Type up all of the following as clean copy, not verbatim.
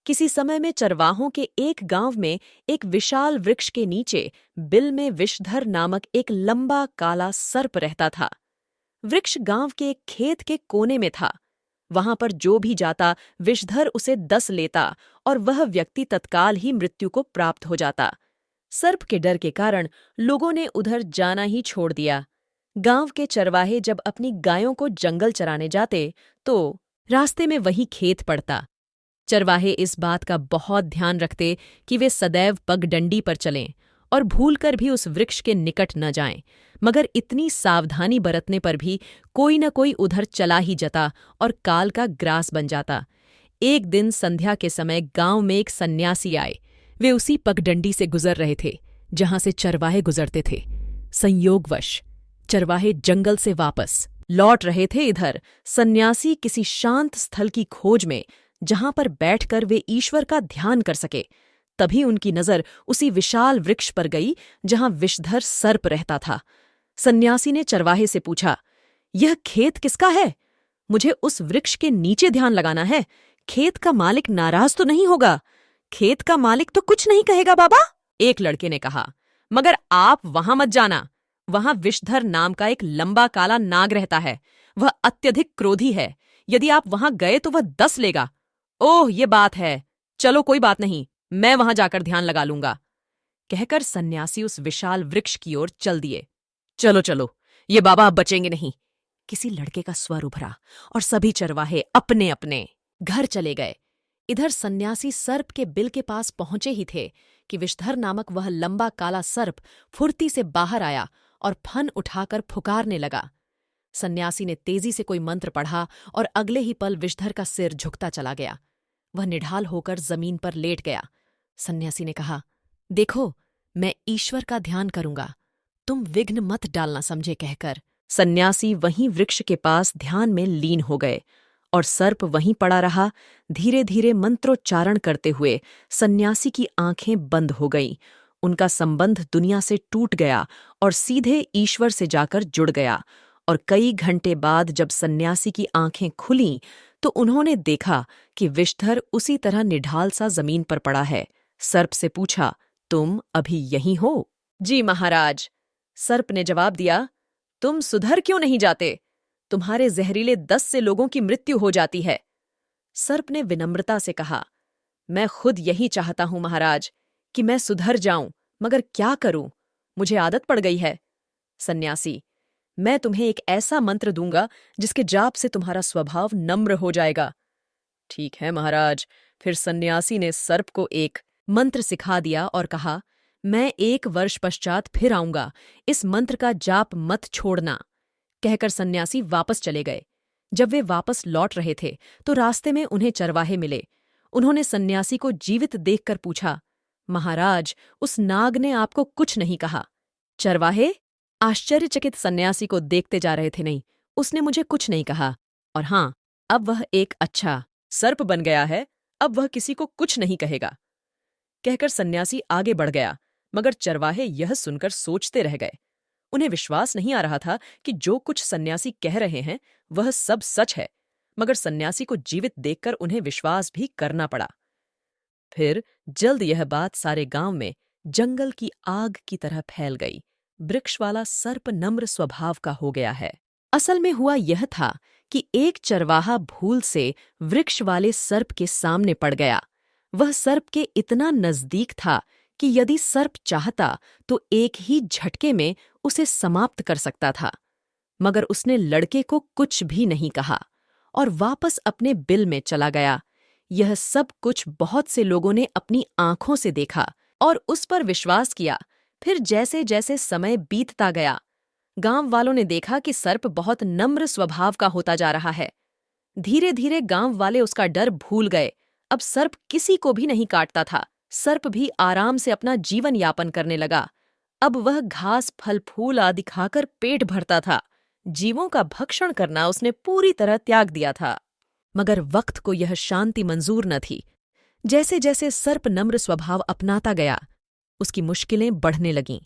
किसी समय में चरवाहों के एक गांव में एक विशाल वृक्ष के नीचे बिल में विषधर नामक एक लंबा काला सर्प रहता था। वृक्ष गांव के एक खेत के कोने में था। वहां पर जो भी जाता विषधर उसे डस लेता और वह व्यक्ति तत्काल ही मृत्यु को प्राप्त हो जाता। सर्प के डर के कारण लोगों ने उधर जाना ही छोड़ दिया। गांव के चरवाहे जब अपनी गायों को जंगल चराने जाते तो रास्ते में वही खेत पड़ता। चरवाहे इस बात का बहुत ध्यान रखते कि वे सदैव पगडंडी पर चलें और भूलकर भी उस वृक्ष के निकट न जाएं, मगर इतनी सावधानी बरतने पर भी कोई न कोई उधर चला ही जाता और काल का ग्रास बन जाता। एक दिन संध्या के समय गांव में एक सन्यासी आए। वे उसी पगडंडी से गुजर रहे थे जहां से चरवाहे गुजरते थे। संयोगवश चरवाहे जंगल से वापस लौट रहे थे। इधर सन्यासी किसी शांत स्थल की खोज में, जहां पर बैठकर वे ईश्वर का ध्यान कर सके। तभी उनकी नजर उसी विशाल वृक्ष पर गई जहां विषधर सर्प रहता था। सन्यासी ने चरवाहे से पूछा, यह खेत किसका है? मुझे उस वृक्ष के नीचे ध्यान लगाना है। खेत का मालिक नाराज तो नहीं होगा? खेत का मालिक तो कुछ नहीं कहेगा बाबा। एक लड़के ने कहा, मगर आप वहां मत जाना। वहां विषधर नाम का एक लंबा काला नाग रहता है। वह अत्यधिक क्रोधी है। यदि आप वहां गए तो वह डस लेगा। ओह, ये बात है। चलो कोई बात नहीं, मैं वहां जाकर ध्यान लगा लूंगा। कहकर सन्यासी उस विशाल वृक्ष की ओर चल दिए। चलो चलो, ये बाबा अब बचेंगे नहीं। किसी लड़के का स्वर उभरा और सभी चरवाहे अपने अपने घर चले गए। इधर सन्यासी सर्प के बिल के पास पहुंचे ही थे कि विषधर नामक वह लंबा काला सर्प फुर्ती से बाहर आया और फन उठाकर फुकारने लगा। सन्यासी ने तेजी से कोई मंत्र पढ़ा और अगले ही पल विषधर का सिर झुकता चला गया। वह निढाल होकर जमीन पर लेट गया। सन्यासी ने कहा, देखो, मैं ईश्वर का ध्यान करूंगा, तुम विघ्न मत डालना समझे। कहकर सन्यासी वहीं वृक्ष के पास ध्यान में लीन हो गए और सर्प वहीं पड़ा रहा। धीरे धीरे मंत्रोच्चारण करते हुए सन्यासी की आंखें बंद हो गईं। उनका संबंध दुनिया से टूट गया और सीधे ईश्वर से जाकर जुड़ गया। और कई घंटे बाद जब सन्यासी की आंखें खुलीं तो उन्होंने देखा कि विषधर उसी तरह निढाल सा जमीन पर पड़ा है। सर्प से पूछा, तुम अभी यहीं हो? जी महाराज, सर्प ने जवाब दिया। तुम सुधर क्यों नहीं जाते? तुम्हारे जहरीले दस से लोगों की मृत्यु हो जाती है। सर्प ने विनम्रता से कहा, मैं खुद यही चाहता हूं महाराज कि मैं सुधर जाऊं, मगर क्या करूं? मुझे आदत पड़ गई है। सन्यासी, मैं तुम्हें एक ऐसा मंत्र दूंगा जिसके जाप से तुम्हारा स्वभाव नम्र हो जाएगा। ठीक है महाराज। फिर सन्यासी ने सर्प को एक मंत्र सिखा दिया और कहा, मैं 1 वर्ष पश्चात फिर आऊंगा, इस मंत्र का जाप मत छोड़ना। कहकर सन्यासी वापस चले गए। जब वे वापस लौट रहे थे तो रास्ते में उन्हें चरवाहे मिले। उन्होंने सन्यासी को जीवित देखकर पूछा, महाराज, उस नाग ने आपको कुछ नहीं कहा? चरवाहे आश्चर्यचकित सन्यासी को देखते जा रहे थे। नहीं, उसने मुझे कुछ नहीं कहा, और हाँ, अब वह एक अच्छा सर्प बन गया है। अब वह किसी को कुछ नहीं कहेगा। कहकर सन्यासी आगे बढ़ गया, मगर चरवाहे यह सुनकर सोचते रह गए। उन्हें विश्वास नहीं आ रहा था कि जो कुछ सन्यासी कह रहे हैं वह सब सच है, मगर सन्यासी को जीवित देखकर उन्हें विश्वास भी करना पड़ा। फिर जल्द यह बात सारे गांव में जंगल की आग की तरह फैल गई। वृक्ष वाला सर्प नम्र स्वभाव का हो गया है। असल में हुआ यह था कि एक चरवाहा भूल से वृक्ष वाले सर्प के सामने पड़ गया। वह सर्प के इतना नजदीक था कि यदि सर्प चाहता तो एक ही झटके में उसे समाप्त कर सकता था, मगर उसने लड़के को कुछ भी नहीं कहा और वापस अपने बिल में चला गया। यह सब कुछ बहुत से लोगों ने अपनी आंखों से देखा और उस पर विश्वास किया। फिर जैसे जैसे समय बीतता गया, गांव वालों ने देखा कि सर्प बहुत नम्र स्वभाव का होता जा रहा है। धीरे धीरे गांव वाले उसका डर भूल गए। अब सर्प किसी को भी नहीं काटता था। सर्प भी आराम से अपना जीवन यापन करने लगा। अब वह घास, फल, फूल आदि खाकर पेट भरता था। जीवों का भक्षण करना उसने पूरी तरह त्याग दिया था। मगर वक्त को यह शांति मंजूर न थी। जैसे जैसे सर्प नम्र स्वभाव अपनाता गया, उसकी मुश्किलें बढ़ने लगीं।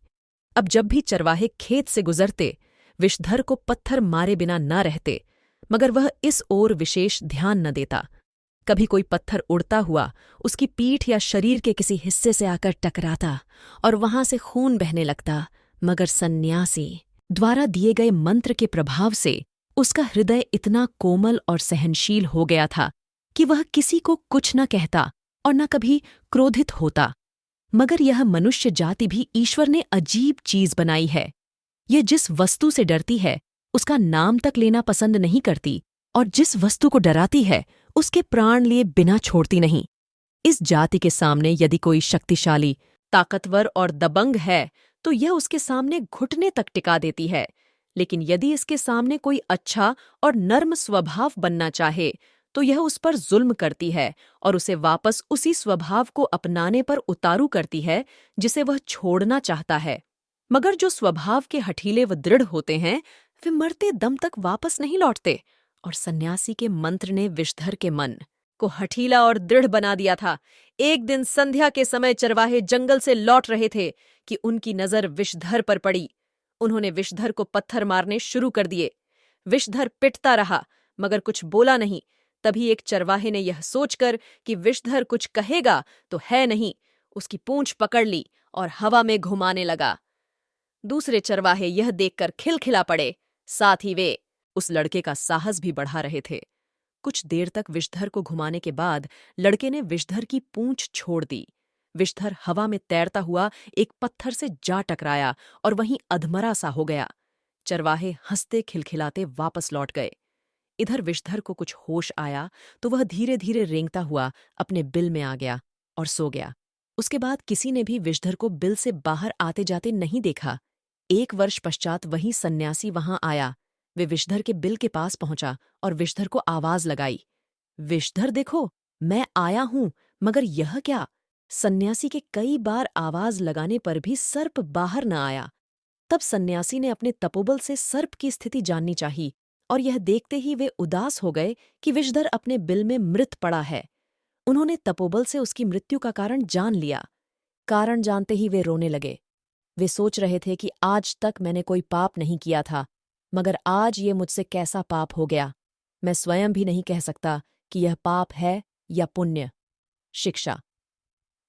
अब जब भी चरवाहे खेत से गुजरते, विषधर को पत्थर मारे बिना न रहते, मगर वह इस ओर विशेष ध्यान न देता। कभी कोई पत्थर उड़ता हुआ उसकी पीठ या शरीर के किसी हिस्से से आकर टकराता और वहां से खून बहने लगता, मगर सन्यासी द्वारा दिए गए मंत्र के प्रभाव से उसका हृदय इतना कोमल और सहनशील हो गया था कि वह किसी को कुछ न कहता और न कभी क्रोधित होता। मगर यह मनुष्य जाति भी ईश्वर ने अजीब चीज बनाई है। ये जिस वस्तु से डरती है उसका नाम तक लेना पसंद नहीं करती, और जिस वस्तु को डराती है उसके प्राण लिए बिना छोड़ती नहीं। इस जाति के सामने यदि कोई शक्तिशाली, ताकतवर और दबंग है तो यह उसके सामने घुटने तक टिका देती है, लेकिन यदि इसके सामने कोई अच्छा और नर्म स्वभाव बनना चाहे तो यह उस पर जुल्म करती है और उसे वापस उसी स्वभाव को अपनाने पर उतारू करती है जिसे वह छोड़ना चाहता है। मगर जो स्वभाव के हठीले व दृढ़ होते हैं वे मरते दम तक वापस नहीं लौटते, और सन्यासी के मंत्र ने विषधर के मन को हठीला और दृढ़ बना दिया था। एक दिन संध्या के समय चरवाहे जंगल से लौट रहे थे कि उनकी नजर विषधर पर पड़ी। उन्होंने विषधर को पत्थर मारने शुरू कर दिए। विषधर पिटता रहा मगर कुछ बोला नहीं। तभी एक चरवाहे ने यह सोचकर कि विषधर कुछ कहेगा तो है नहीं, उसकी पूंछ पकड़ ली और हवा में घुमाने लगा। दूसरे चरवाहे यह देखकर खिलखिला पड़े, साथ ही वे उस लड़के का साहस भी बढ़ा रहे थे। कुछ देर तक विषधर को घुमाने के बाद लड़के ने विषधर की पूंछ छोड़ दी। विषधर हवा में तैरता हुआ एक पत्थर से जा टकराया और वहीं अधमरा सा हो गया। चरवाहे हंसते खिलखिलाते वापस लौट गए। इधर विषधर को कुछ होश आया तो वह धीरे धीरे रेंगता हुआ अपने बिल में आ गया और सो गया। उसके बाद किसी ने भी विषधर को बिल से बाहर आते जाते नहीं देखा। 1 वर्ष पश्चात वही सन्यासी वहां आया। वे विषधर के बिल के पास पहुंचा और विषधर को आवाज लगाई, विषधर देखो, मैं आया हूं, मगर यह क्या? सन्यासी के कई बार आवाज लगाने पर भी सर्प बाहर न आया। तब सन्यासी ने अपने तपोबल से सर्प की स्थिति जाननी चाहिए, और यह देखते ही वे उदास हो गए कि विषधर अपने बिल में मृत पड़ा है। उन्होंने तपोबल से उसकी मृत्यु का कारण जान लिया। कारण जानते ही वे रोने लगे। वे सोच रहे थे कि आज तक मैंने कोई पाप नहीं किया था, मगर आज ये मुझसे कैसा पाप हो गया। मैं स्वयं भी नहीं कह सकता कि यह पाप है या पुण्य। शिक्षा: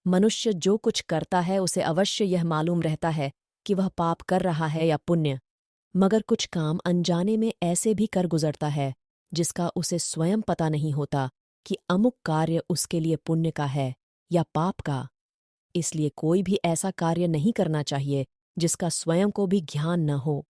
मनुष्य जो कुछ करता है उसे अवश्य यह मालूम रहता है कि वह पाप कर रहा है या पुण्य, मगर कुछ काम अनजाने में ऐसे भी कर गुजरता है जिसका उसे स्वयं पता नहीं होता कि अमुक कार्य उसके लिए पुण्य का है या पाप का। इसलिए कोई भी ऐसा कार्य नहीं करना चाहिए जिसका स्वयं को भी ज्ञान न हो।